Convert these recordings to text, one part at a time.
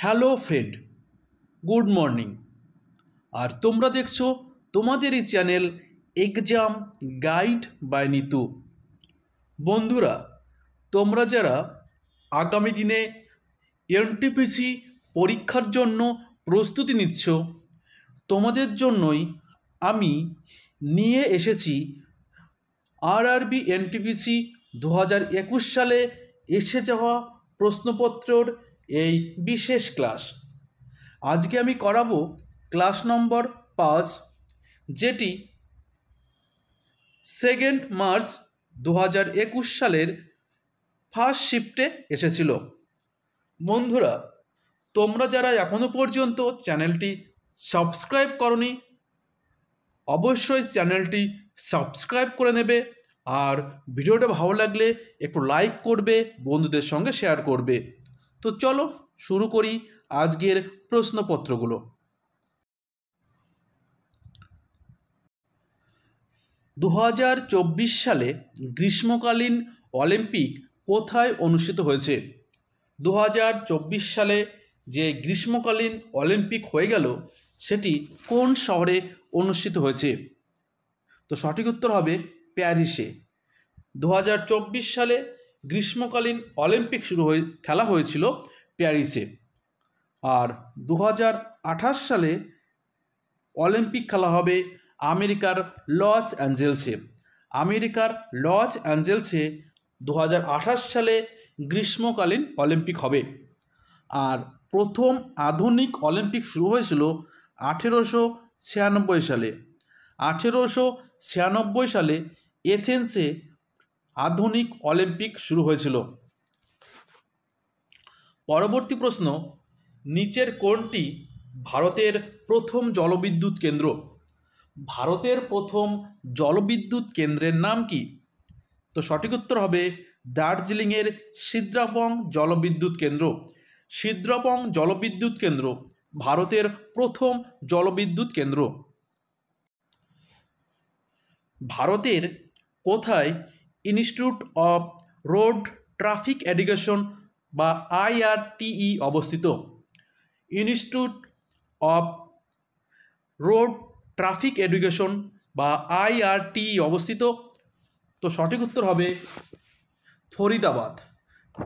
Hello friend, good morning. আর তোমরা দেখছো তোমাদের এই channel exam guide by Nitu. বন্ধুরা, তোমরা যারা আগামী দিনে এনটিপিসি পরীক্ষার জন্য প্রস্তুতি নিচ্ছ, তোমাদের জন্যই আমি নিয়ে এসেছি আরআরবি এনটিপিসি 2021 সালে এসে যাওয়া প্রশ্নপত্রর এই বিশেষ ক্লাস। আজকে আমি করাবো ক্লাস নম্বর 5, যেটি 2 মার্চ 2021 সালের ফার্স্ট শিফটে এসেছিল। বন্ধুরা, তোমরা যারা এখনও পর্যন্ত চ্যানেলটি সাবস্ক্রাইব করনি, অবশ্যই চ্যানেলটি সাবস্ক্রাইব করে নেবে। আর ভিডিওটা ভালো লাগলে একটু লাইক করবে, বন্ধুদের সঙ্গে শেয়ার করবে। তো চলো শুরু করি আজকের প্রশ্নপত্রগুলো। 2024 সালে গ্রীষ্মকালীন অলিম্পিক কোথায় অনুষ্ঠিত হয়েছে? 2024 সালে যে গ্রীষ্মকালীন অলিম্পিক হয়ে গেল, সেটি কোন শহরে অনুষ্ঠিত হয়েছে? তো সঠিক উত্তর হবে প্যারিসে। 2024 সালে গ্রীষ্মকালীন অলিম্পিক খেলা হয়েছিল প্যারিসে। আর 2028 সালে অলিম্পিক খেলা হবে আমেরিকার লস অ্যাঞ্জেলসে। আমেরিকার লস অ্যাঞ্জেলসে 2028 সালে গ্রীষ্মকালীন অলিম্পিক হবে। আর প্রথম আধুনিক অলিম্পিক শুরু হয়েছিল 1896 সালে। 1896 সালে এথেন্সে আধুনিক অলিম্পিক শুরু হয়েছিল। পরবর্তী প্রশ্ন, নিচের কোনটি ভারতের প্রথম জলবিদ্যুৎ কেন্দ্র? ভারতের প্রথম জলবিদ্যুৎ কেন্দ্রের নাম কি? তো সঠিক উত্তর হবে দার্জিলিংয়ের সিদ্রাপং জলবিদ্যুৎ কেন্দ্র। সিদ্রাপং জলবিদ্যুৎ কেন্দ্র ভারতের প্রথম জলবিদ্যুৎ কেন্দ্র। ভারতের কোথায় institute of road traffic education বা IRTE অবস্থিত? Institute of road traffic education বা IRTE অবস্থিত। তো সঠিক উত্তর হবে ফরিদাবাদ।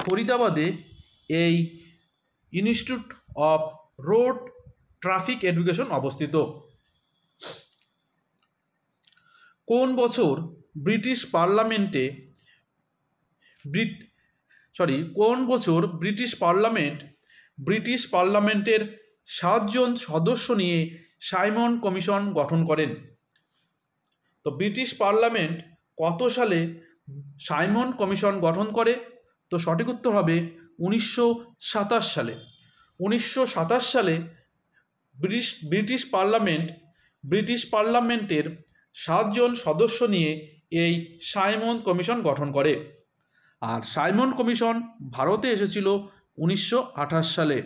ফরিদাবাদে এই institute of road traffic education অবস্থিত। কোন বছর ব্রিটিশ পার্লামেন্টের 7 জন সদস্য নিয়ে সাইমন কমিশন গঠন করেন? তো ব্রিটিশ পার্লামেন্ট কত সালে সাইমন কমিশন গঠন করে? তো সঠিক উত্তর হবে 1927 সালে। 1927 সালে ব্রিটিশ পার্লামেন্টের 7 জন সদস্য নিয়ে এই সাইমন কমিশন গঠন করে। আর সাইমন কমিশন ভারতে এসেছিল 1928 সালে।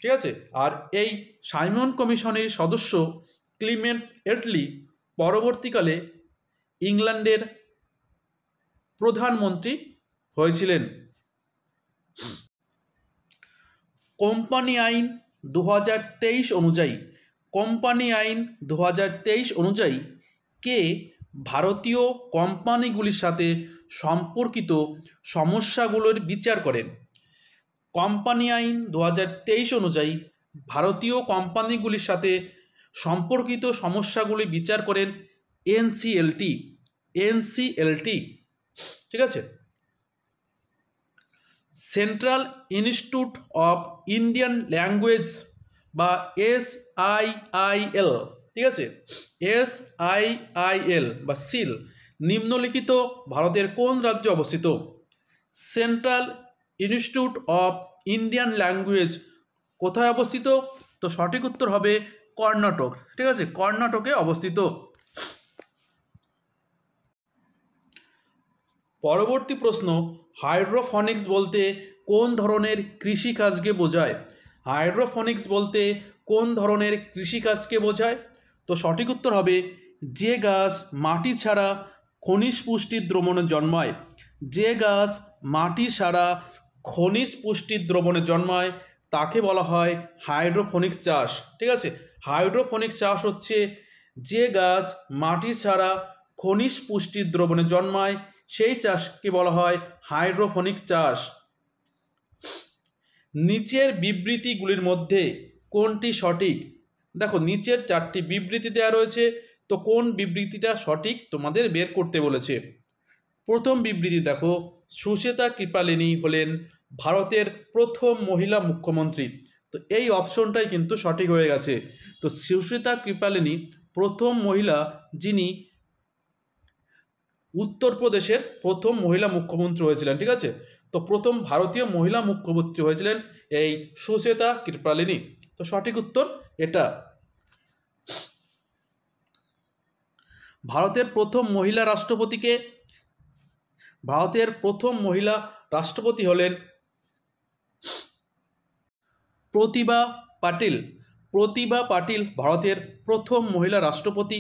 ঠিক আছে। আর এই সাইমন কমিশনের সদস্য ক্লিমেন্ট এটলি পরবর্তীকালে ইংল্যান্ডের প্রধানমন্ত্রী হয়েছিলেন। কোম্পানি আইন 2023 অনুযায়ী কে ভারতীয় কোম্পানিগুলির সাথে সম্পর্কিত সমস্যাগুলোর বিচার করেন? কোম্পানি আইন 2023 অনুযায়ী ভারতীয় কোম্পানিগুলির সাথে সম্পর্কিত সমস্যাগুলি বিচার করেন NCLT। ঠিক আছে। Central institute of Indian language বা SIIL, ঠিক আছে, SIIL বা সিল নিম্নলিখিত ভারতের কোন রাজ্যে অবস্থিত? Central institute of Indian language কোথায় অবস্থিত? তো সঠিক উত্তর হবে কর্ণাটক। ঠিক আছে, কর্ণাটকে অবস্থিত। পরবর্তী প্রশ্ন, হাইড্রোফনিক্স বলতে কোন ধরনের কৃষিকাজকে বোঝায়? হাইড্রোফনিক্স বলতে কোন ধরনের কৃষিকাজকে বোঝায়? তো সঠিক উত্তর হবে যে গাছ মাটি ছাড়া খনিজ পুষ্টির দ্রবণে জন্মায়। যে গাছ মাটি ছাড়া খনিজ পুষ্টির দ্রবণে জন্মায় তাকে বলা হয় হাইড্রোফোনিক্স চাষ। ঠিক আছে, হাইড্রোফোনিক্স চাষ হচ্ছে যে গাছ মাটি ছাড়া খনিজ পুষ্টির দ্রবণে জন্মায় সেই চাষকে বলা হয় হাইড্রোফোনিক্স চাষ। নিচের বিবৃতিগুলির মধ্যে কোনটি সঠিক? দেখো নিচের 4টি বিবৃতি দেওয়া রয়েছে, তো কোন বিবৃতিটা সঠিক তোমাদের বের করতে বলেছে। প্রথম বিবৃতি দেখো, সুচেতা কৃপালিনী হলেন ভারতের প্রথম মহিলা মুখ্যমন্ত্রী। তো এই অপশনটাই কিন্তু সঠিক হয়ে গেছে। তো সুচেতা কৃপালিনী প্রথম মহিলা যিনি উত্তরপ্রদেশের প্রথম মহিলা মুখ্যমন্ত্রী হয়েছিলেন। ঠিক আছে, তো প্রথম ভারতীয় মহিলা মুখ্যমন্ত্রী হয়েছিলেন এই সুচেতা কৃপালিনী। তো সঠিক উত্তর এটা। ভারতের প্রথম মহিলা রাষ্ট্রপতিকে, ভারতের প্রথম মহিলা রাষ্ট্রপতি হলেন প্রতিভা পাটিল। প্রতিভা পাটিল ভারতের প্রথম মহিলা রাষ্ট্রপতি।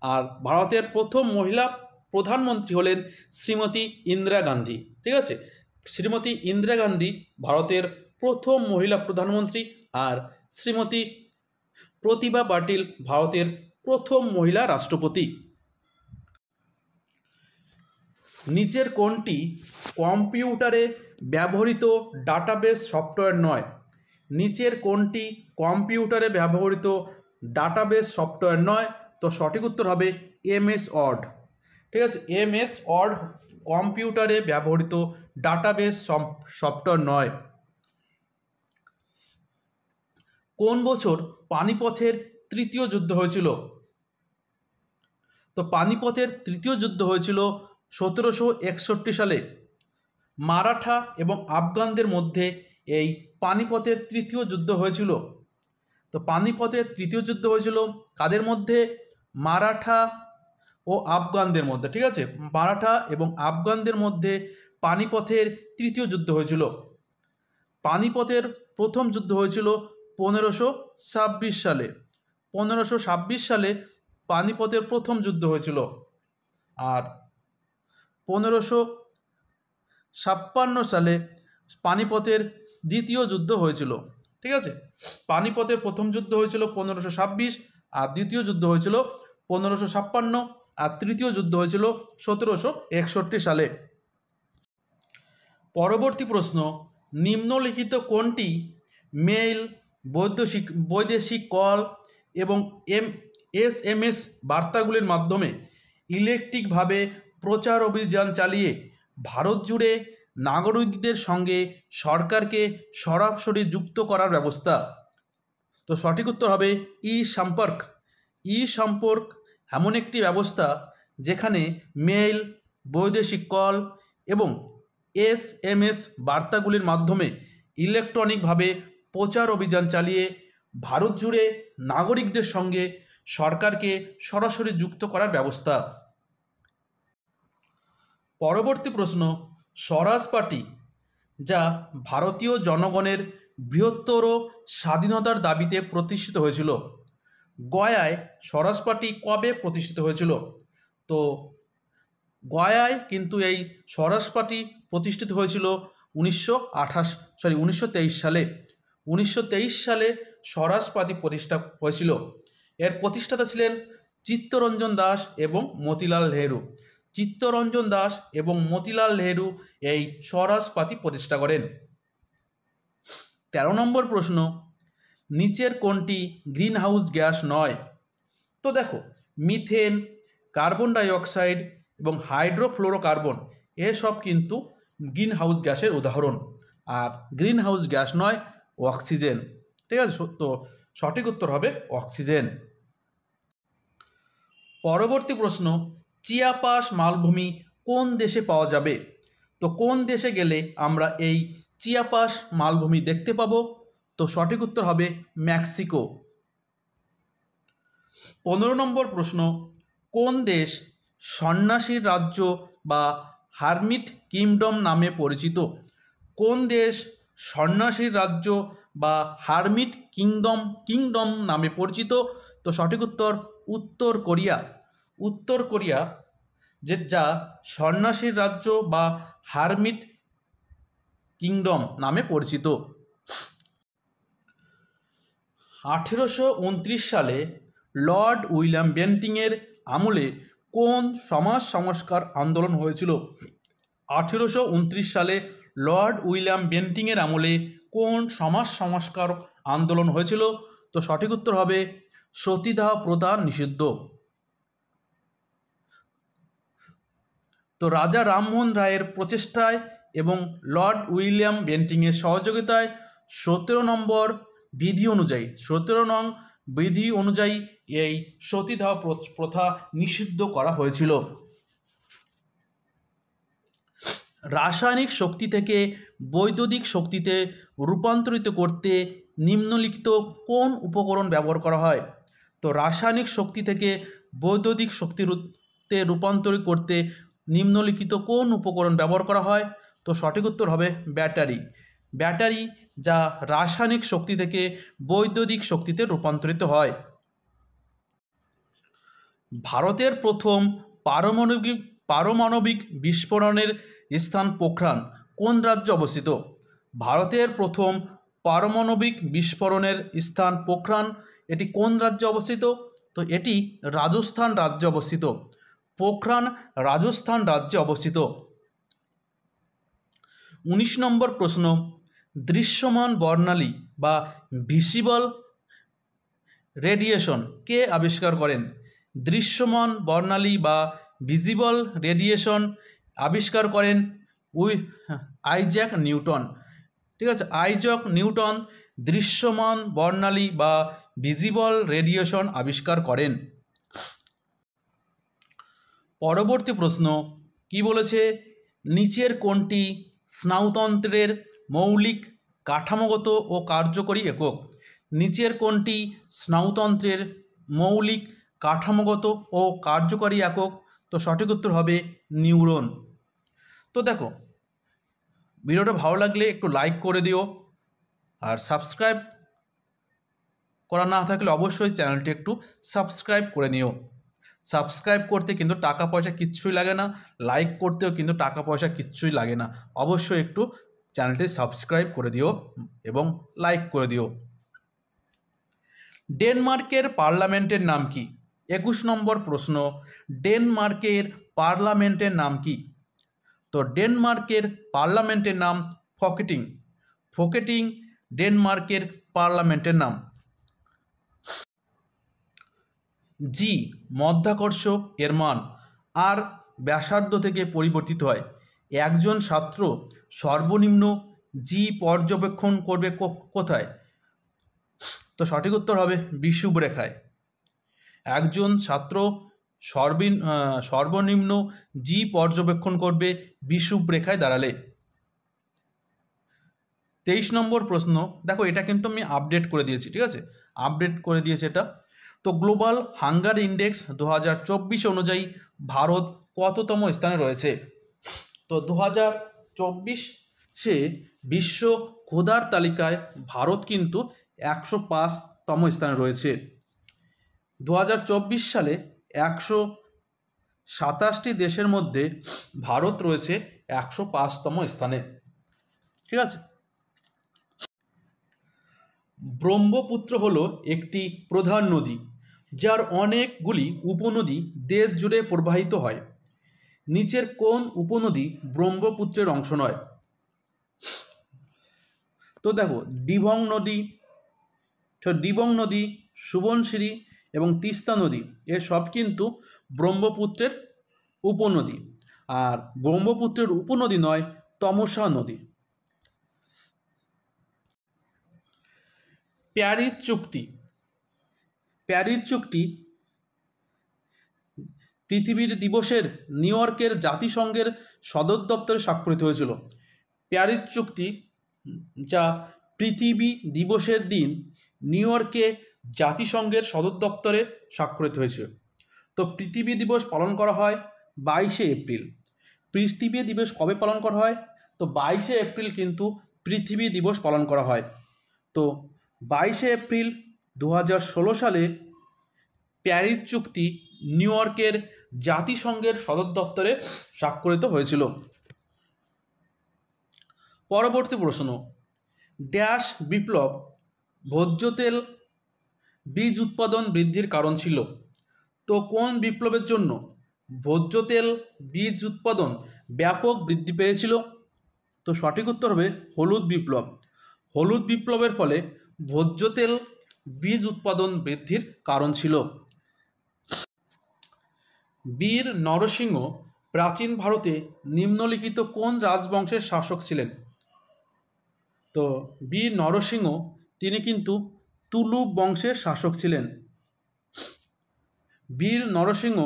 আর ভারতের প্রথম মহিলা প্রধানমন্ত্রী হলেন শ্রীমতী ইন্দিরা গান্ধী। ঠিক আছে, শ্রীমতী ইন্দিরা গান্ধী ভারতের প্রথম মহিলা প্রধানমন্ত্রী, আর শ্রীমতী প্রতিভা পাটিল ভারতের প্রথম মহিলা রাষ্ট্রপতি। নিচের কোনটি কম্পিউটারে ব্যবহৃত ডাটাবেস সফটওয়্যার নয়? নিচের কোনটি কম্পিউটারে ব্যবহৃত ডাটাবেস সফটওয়্যার নয়? তো সঠিক উত্তর হবে এমএস ওয়ার্ড। ঠিক আছে, এমএস ওয়ার্ড কম্পিউটারে ব্যবহৃত ডাটাবেস সফটওয়্যার নয়। কোন বছর পানিপথের তৃতীয় যুদ্ধ হয়েছিল? তো পানিপথের তৃতীয় যুদ্ধ হয়েছিল 1761 সালে। মারাঠা এবং আফগানদের মধ্যে এই পানিপথের তৃতীয় যুদ্ধ হয়েছিল। তো পানিপথের তৃতীয় যুদ্ধ হয়েছিল কাদের মধ্যে? মারাঠা ও আফগানদের মধ্যে। ঠিক আছে, মারাঠা এবং আফগানদের মধ্যে পানিপথের তৃতীয় যুদ্ধ হয়েছিল। পানিপথের প্রথম যুদ্ধ হয়েছিল 1526 সালে। 1526 সালে পানিপথের প্রথম যুদ্ধ হয়েছিল। আর 1556 সালে পানিপথের দ্বিতীয় যুদ্ধ হয়েছিল। ঠিক আছে, পানিপথের প্রথম যুদ্ধ হয়েছিল 1526, আর দ্বিতীয় যুদ্ধ হয়েছিল 1556, আর তৃতীয় যুদ্ধ হয়েছিল 1761 সালে। পরবর্তী প্রশ্ন, নিম্নলিখিত কোনটি মেইল, বৈদেশিক কল এবং SMS বার্তাগুলির মাধ্যমে ইলেকট্রিকভাবে প্রচার অভিযান চালিয়ে ভারত জুড়ে নাগরিকদের সঙ্গে সরকারকে সরাসরি যুক্ত করার ব্যবস্থা? তো সঠিক উত্তর হবে ই সম্পর্ক। ই সম্পর্ক এমন একটি ব্যবস্থা যেখানে মেইল, বৈদেশিক কল এবং SMS বার্তাগুলির মাধ্যমে ইলেকট্রনিকভাবে প্রচার অভিযান চালিয়ে ভারত জুড়ে নাগরিকদের সঙ্গে সরকারকে সরাসরি যুক্ত করার ব্যবস্থা। পরবর্তী প্রশ্ন, স্বরাজ পার্টি যা ভারতীয় জনগণের বৃহত্তর স্বাধীনতার দাবিতে প্রতিষ্ঠিত হয়েছিল, গয়ায় স্বরাজ পার্টি কবে প্রতিষ্ঠিত হয়েছিল? তো গয়ায় কিন্তু এই স্বরাজ পার্টি প্রতিষ্ঠিত হয়েছিল 1923 সালে। 1923 সালে স্বরাজ পার্টি প্রতিষ্ঠা হয়েছিল। এর প্রতিষ্ঠাতা ছিলেন চিত্তরঞ্জন দাস এবং মতিলাল নেহেরু। চিত্তরঞ্জন দাস এবং মতিলাল নেহেরু এই স্বরাজ পার্টি প্রতিষ্ঠা করেন। 13 নম্বর প্রশ্ন, নিচের কোনটি গ্রিন হাউস গ্যাস নয়? তো দেখো, মিথেন, কার্বন ডাইঅক্সাইড এবং হাইড্রোফ্লোরোকার্বন এসব কিন্তু গ্রিন হাউস গ্যাসের উদাহরণ। আর গ্রিন হাউস গ্যাস নয় অক্সিজেন। ঠিক আছে, তো সঠিক উত্তর হবে অক্সিজেন। পরবর্তী প্রশ্ন, চিয়াপাস মালভূমি কোন দেশে পাওয়া যাবে? তো কোন দেশে গেলে আমরা এই চিয়াপাস মালভূমি দেখতে পাবো? তো সঠিক উত্তর হবে মেক্সিকো। 15 নম্বর প্রশ্ন, কোন দেশ সন্ন্যাসীর রাজ্য বা হারমিট কিংডম নামে পরিচিত? কোন দেশ সন্ন্যাসীর রাজ্য বা হারমিট কিংডম নামে পরিচিত? তো সঠিক উত্তর উত্তর কোরিয়া। উত্তর কোরিয়া যা সন্ন্যাসীর রাজ্য বা হারমিট কিংডম নামে পরিচিত। 1829 সালে লর্ড উইলিয়াম বেন্টিংয়ের আমলে কোন সমাজ সংস্কার আন্দোলন হয়েছিল? 1829 সালে লর্ড উইলিয়াম বেন্টিংয়ের আমলে কোন সমাজ সংস্কার আন্দোলন হয়েছিল? তো সঠিক উত্তর হবে সতীদাহ প্রথা নিষিদ্ধ। তো রাজা রামমোহন রায়ের প্রচেষ্টায় এবং লর্ড উইলিয়াম বেন্টিংয়ের সহযোগিতায় 17 নম্বর বিধি অনুযায়ী এই সতীদাহ প্রথা নিষিদ্ধ করা হয়েছিল। রাসায়নিক শক্তি থেকে বৈদ্যুতিক শক্তিতে রূপান্তরিত করতে নিম্নলিখিত কোন উপকরণ ব্যবহার করা হয়? তো রাসায়নিক শক্তি থেকে বৈদ্যুতিক শক্তিতে রূপান্তরিত করতে নিম্নলিখিত কোন উপকরণ ব্যবহার করা হয়? তো সঠিক উত্তর হবে ব্যাটারি, যা রাসায়নিক শক্তি থেকে বৈদ্যুতিক শক্তিতে রূপান্তরিত হয়। ভারতের প্রথম পারমাণবিক বিস্ফোরণের স্থান পোখরান কোন রাজ্যে অবস্থিত? ভারতের প্রথম পারমাণবিক বিস্ফোরণের স্থান পোখরান, এটি কোন রাজ্যে অবস্থিত? তো এটি রাজস্থান রাজ্যে অবস্থিত। পোখরান রাজস্থান রাজ্যে অবস্থিত। 19 নম্বর প্রশ্ন, দৃশ্যমান বর্ণালী বা ভিজিবল রেডিয়েশন কে আবিষ্কার করেন? দৃশ্যমান বর্ণালী বা ভিজিবল রেডিয়েশন আবিষ্কার করেন আইজ্যাক নিউটন। ঠিক আছে, আইজ্যাক নিউটন দৃশ্যমান বর্ণালী বা ভিজিবল রেডিয়েশন আবিষ্কার করেন। পরবর্তী প্রশ্ন কি বলেছে? নিচের কোনটি স্নায়ুতন্ত্রের মৌলিক কাঠামোগত ও কার্যকরী একক? নিচের কোনটি স্নায়ুতন্ত্রের মৌলিক কাঠামোগত ও কার্যকরী একক? তো সঠিক উত্তর হবে নিউরন। তো দেখো, ভিডিওটা ভালো লাগলে একটু লাইক করে দিও, আর সাবস্ক্রাইব করা না থাকলে অবশ্যই চ্যানেলটি একটু সাবস্ক্রাইব করে নিও। সাবস্ক্রাইব করতে কিন্তু টাকা পয়সা কিচ্ছুই লাগে না, লাইক করতেও কিন্তু টাকা পয়সা কিচ্ছুই লাগে না। অবশ্যই একটু চ্যানেলটি সাবস্ক্রাইব করে দিও এবং লাইক করে দিও। ডেনমার্কের পার্লামেন্টের নাম কি? 21 নম্বর প্রশ্ন, ডেনমার্কের পার্লামেন্টের নাম কি? তো ডেনমার্কের পার্লামেন্টের নাম ফোকেটিং ডেনমার্কের পার্লামেন্টের নাম। জি মধ্যাকর্ষ এর মান আর ব্যাসার্ধ থেকে পরিবর্তিত হয়। একজন ছাত্র সর্বনিম্ন জি পর্যবেক্ষণ করবে কোথায়? তো সঠিক উত্তর হবে বিষুবরেখায়। একজন ছাত্র সর্বনিম্ন জি পর্যবেক্ষণ করবে বিষুবরেখায় দাঁড়ালে। 23 নম্বর প্রশ্ন, দেখো এটা কিন্তু আমি আপডেট করে দিয়েছি, ঠিক আছে, আপডেট করে দিয়েছি এটা। তো গ্লোবাল হাঙ্গার ইন্ডেক্স 2024 অনুযায়ী ভারত কততম স্থানে রয়েছে? তো 2024 বিশ্ব ক্ষুধার তালিকায় ভারত কিন্তু 105তম স্থানে রয়েছে। 2024 সালে 127টি দেশের মধ্যে ভারত রয়েছে 105তম স্থানে। ঠিক আছে। ব্রহ্মপুত্র হলো একটি প্রধান নদী যার অনেকগুলি উপনদী দেশ জুড়ে প্রবাহিত হয়। নিচের কোন উপনদী ব্রহ্মপুত্রের অংশ নয়? তো দেখো, ডিবং নদী, সুবনশিরি এবং তিস্তা নদী এর সব কিন্তু ব্রহ্মপুত্রের উপনদী, আর ব্রহ্মপুত্রের উপনদী নয় তমসা নদী। প্যারিস চুক্তি পৃথিবীর দিবসের নিউ ইয়র্কের জাতিসংঘের সদর দপ্তরে স্বাক্ষরিত হয়েছিল। প্যারিস চুক্তি, যা পৃথিবী দিবসের দিন নিউ ইয়র্কে জাতিসংঘের সদর দপ্তরে স্বাক্ষরিত হয়েছিল। তো পৃথিবী দিবস পালন করা হয় 22শে এপ্রিল। পৃথিবী দিবস কবে পালন করা হয়? তো 22শে এপ্রিল কিন্তু পৃথিবী দিবস পালন করা হয়। তো 22শে এপ্রিল 2016 সালে প্যারিস চুক্তি নিউ ইয়র্কের জাতিসংঘের সদর দপ্তরে স্বাক্ষরিত হয়েছিল। পরবর্তী প্রশ্ন, ড্যাশ বিপ্লব ভোজ্য তেল বীজ উৎপাদন বৃদ্ধির কারণ ছিল? তো কোন বিপ্লবের জন্য ভোজ্য তেল বীজ উৎপাদন ব্যাপক বৃদ্ধি পেয়েছিল? তো সঠিক উত্তর হবে হলুদ বিপ্লব। হলুদ বিপ্লবের ফলে ভোজ্য তেল বীজ উৎপাদন বৃদ্ধির কারণ ছিল। বীর নরসিংহ প্রাচীন ভারতে নিম্নলিখিত কোন রাজবংশের শাসক ছিলেন? তো বীর নরসিংহ তিনি কিন্তু তুলুপ বংশের শাসক ছিলেন। বীর নরসিংহ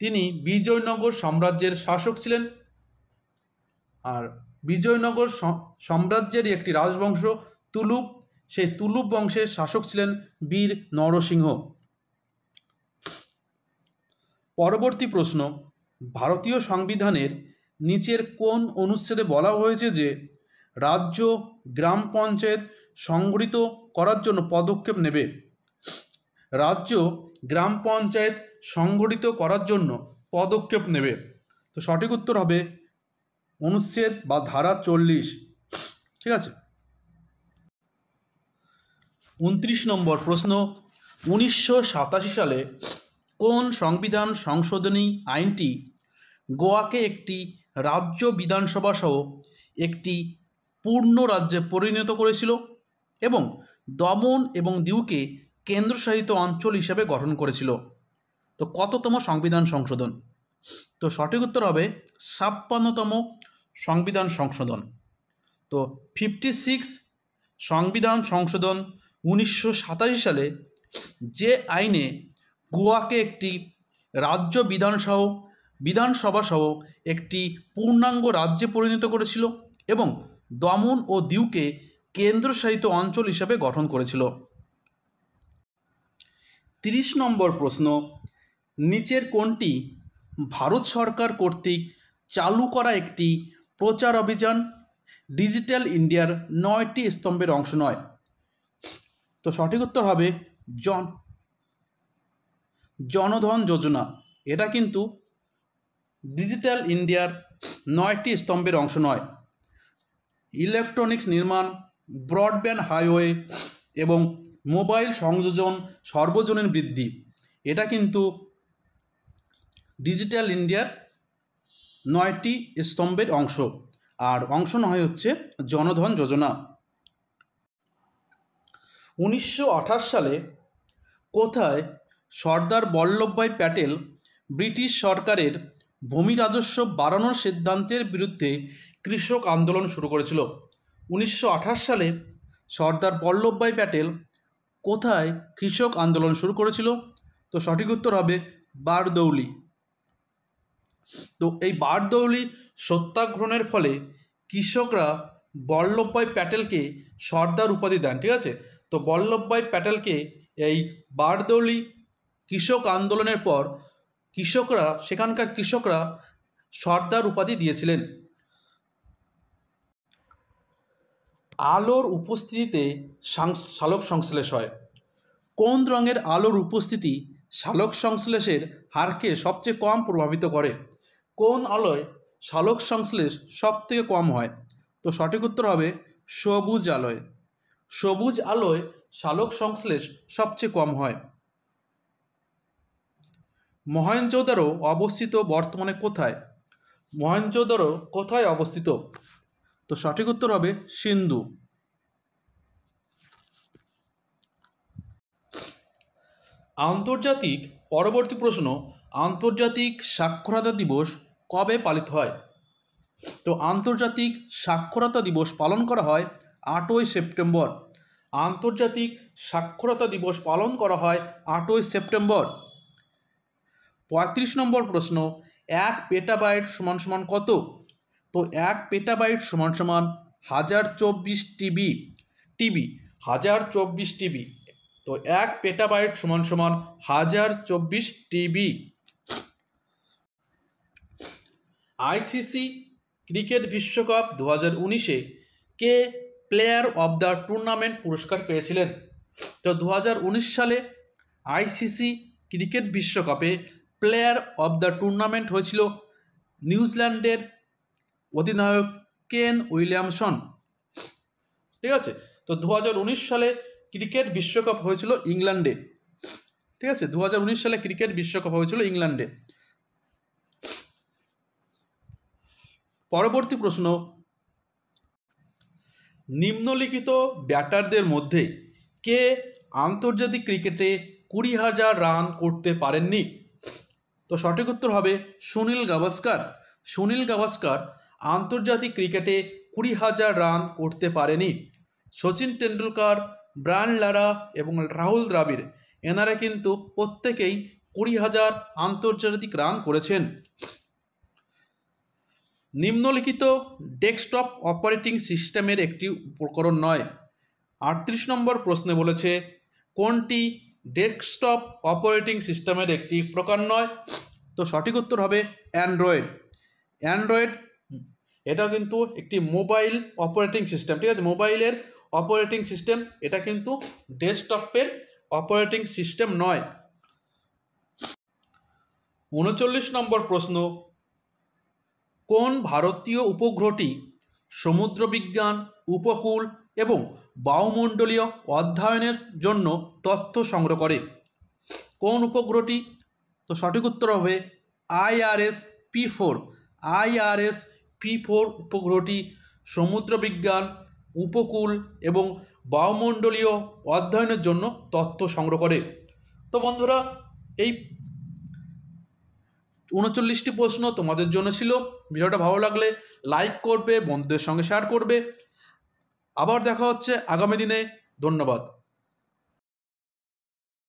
তিনি বিজয়নগর সাম্রাজ্যের শাসক ছিলেন, আর বিজয়নগর সাম্রাজ্যেরই একটি রাজবংশ তুলুপ, সেই তুলুপ বংশের শাসক ছিলেন বীর নরসিংহ। পরবর্তী প্রশ্ন, ভারতীয় সংবিধানের নিচের কোন অনুচ্ছেদে বলা হয়েছে যে রাজ্য গ্রাম পঞ্চায়েত সংগঠিত করার জন্য পদক্ষেপ নেবে? রাজ্য গ্রাম পঞ্চায়েত সংগঠিত করার জন্য পদক্ষেপ নেবে। তো সঠিক উত্তর হবে অনুচ্ছেদ বা ধারা 40। ঠিক আছে। 29 নম্বর প্রশ্ন, 1987 সালে কোন সংবিধান সংশোধনী আইনটি গোয়াকে একটি রাজ্য বিধানসভা সহ একটি পূর্ণ রাজ্যে পরিণত করেছিল এবং দমন এবং দিউকে কেন্দ্রশাসিত অঞ্চল হিসেবে গঠন করেছিল? তো কততম সংবিধান সংশোধন? তো সঠিক উত্তর হবে 56তম সংবিধান সংশোধন। তো 56 সংবিধান সংশোধন 1987 সালে যে আইনে গোয়াকে একটি রাজ্য বিধানসভা সহ একটি পূর্ণাঙ্গ রাজ্যে পরিণত করেছিল এবং দমন ও দিউকে কেন্দ্রশাসিত অঞ্চল হিসেবে গঠন করেছিল। 30 নম্বর প্রশ্ন, নিচের কোনটি ভারত সরকার কর্তৃক চালু করা একটি প্রচার অভিযান ডিজিটাল ইন্ডিয়ার 9টি স্তম্ভের অংশ নয়? তো সঠিক উত্তর হবে জনধন যোজনা। এটা কিন্তু ডিজিটাল ইন্ডিয়ার 9টি স্তম্ভের অংশ নয়। ইলেকট্রনিক্স নির্মাণ, ব্রডব্যান্ড হাইওয়ে এবং মোবাইল সংযোজন সর্বজনীন বৃদ্ধি, এটা কিন্তু ডিজিটাল ইন্ডিয়ার 9টি স্তম্ভের অংশ, আর অংশ নয় হচ্ছে জনধন যোজনা। 1928 সালে কোথায় সর্দার বল্লভভাই প্যাটেল ব্রিটিশ সরকারের ভূমি রাজস্ব বাড়ানোর সিদ্ধান্তের বিরুদ্ধে কৃষক আন্দোলন শুরু করেছিল? 1928 সালে সর্দার বল্লভভাই প্যাটেল কোথায় কৃষক আন্দোলন শুরু করেছিল? তো সঠিক উত্তর হবে বারদৌলি। তো এই বারদৌলি সত্যাগ্রহণের ফলে কৃষকরা বল্লভভাই প্যাটেলকে সর্দার উপাধি দেন। ঠিক আছে। তো বল্লভভাই প্যাটেলকে এই বারদৌলি কৃষক আন্দোলনের পর সেখানকার কৃষকরা সর্দার উপাধি দিয়েছিলেন। আলোর উপস্থিতিতে সালোক সংশ্লেষ হয়। কোন রঙের আলোর উপস্থিতি সালোক সংশ্লেষের হারকে সবচেয়ে কম প্রভাবিত করে? কোন আলোয় সালোক সংশ্লেষ সব থেকে কম হয়? তো সঠিক উত্তর হবে সবুজ আলোয়। সবুজ আলোয় সালোক সংশ্লেষ সবচেয়ে কম হয়। মহেঞ্জোদারো অবস্থিত বর্তমানে কোথায়? মহেঞ্জোদারো কোথায় অবস্থিত? তো সঠিক উত্তর হবে সিন্ধু। আন্তর্জাতিক পরবর্তী প্রশ্ন, আন্তর্জাতিক সাক্ষরতা দিবস কবে পালিত হয়? তো আন্তর্জাতিক সাক্ষরতা দিবস পালন করা হয় 8ই সেপ্টেম্বর। আন্তর্জাতিক সাক্ষরতা দিবস পালন করা হয় 8ই সেপ্টেম্বর। 35 নম্বর প্রশ্ন, 1 পেটাবাইট সমান সমান কত? তো 1 পেটাবাইট সমান সমান 1024 টিবি। 1024 টিবি। তো 1 পেটাবাইট সমান সমান 1024 টিবি। আইসিসি ক্রিকেট বিশ্বকাপ 2019-এ কে প্লেয়ার অব দ্য টুর্নামেন্ট পুরস্কার পেয়েছিলেন? তো 2019 সালে আইসিসি ক্রিকেট বিশ্বকাপে প্লেয়ার অব দ্য টুর্নামেন্ট হয়েছিল নিউজিল্যান্ডের অধিনায়ক কেন উইলিয়ামসন। ঠিক আছে, তো 2019 সালে ক্রিকেট বিশ্বকাপ হয়েছিল ইংল্যান্ডে। ঠিক আছে, 2019 সালে ক্রিকেট বিশ্বকাপ হয়েছিল ইংল্যান্ডে। পরবর্তী প্রশ্ন, নিম্নলিখিত ব্যাটারদের মধ্যে কে আন্তর্জাতিক ক্রিকেটে 20,000 রান করতে পারেননি? তো সঠিক উত্তর হবে সুনীল গাভাস্কার। সুনীল গাভাস্কার আন্তর্জাতিক ক্রিকেটে 20,000 রান করতে পারেনি। সচিন টেন্ডুলকার, ব্রায়ান লারা এবং রাহুল দ্রাবিড় এনারা কিন্তু প্রত্যেকেই 20,000 আন্তর্জাতিক রান করেছেন। নিম্নলিখিত ডেস্কটপ অপারেটিং সিস্টেমের একটি উপকরণ নয়। 38 নম্বর প্রশ্নে বলেছে কোনটি ডেস্কটপ অপারেটিং সিস্টেমের একটি প্রকার নয়? তো সঠিক উত্তর হবে অ্যান্ড্রয়েড। অ্যান্ড্রয়েড এটা কিন্তু একটি মোবাইল অপারেটিং সিস্টেম। ঠিক আছে, মোবাইলের অপারেটিং সিস্টেম, এটা কিন্তু ডেস্কটপের অপারেটিং সিস্টেম নয়। 39 নম্বর প্রশ্ন, কোন ভারতীয় উপগ্রহটি সমুদ্রবিজ্ঞান, উপকূল এবং বায়ুমণ্ডলীয় অধ্যয়নের জন্য তথ্য সংগ্রহ করে? কোন উপগ্রহটি? তো সঠিক উত্তর হবে IRS-P4। IRS-P4 উপগ্রহটি সমুদ্রবিজ্ঞান, উপকূল এবং বায়ুমণ্ডলীয় অধ্যয়নের জন্য তথ্য সংগ্রহ করে। তো বন্ধুরা, এই 39টি প্রশ্ন তোমাদের জন্য ছিল। ভিডিওটা ভালো লাগলে লাইক করবে, বন্ধুদের সঙ্গে শেয়ার করবে। আবার দেখা হচ্ছে আগামী দিনে। ধন্যবাদ।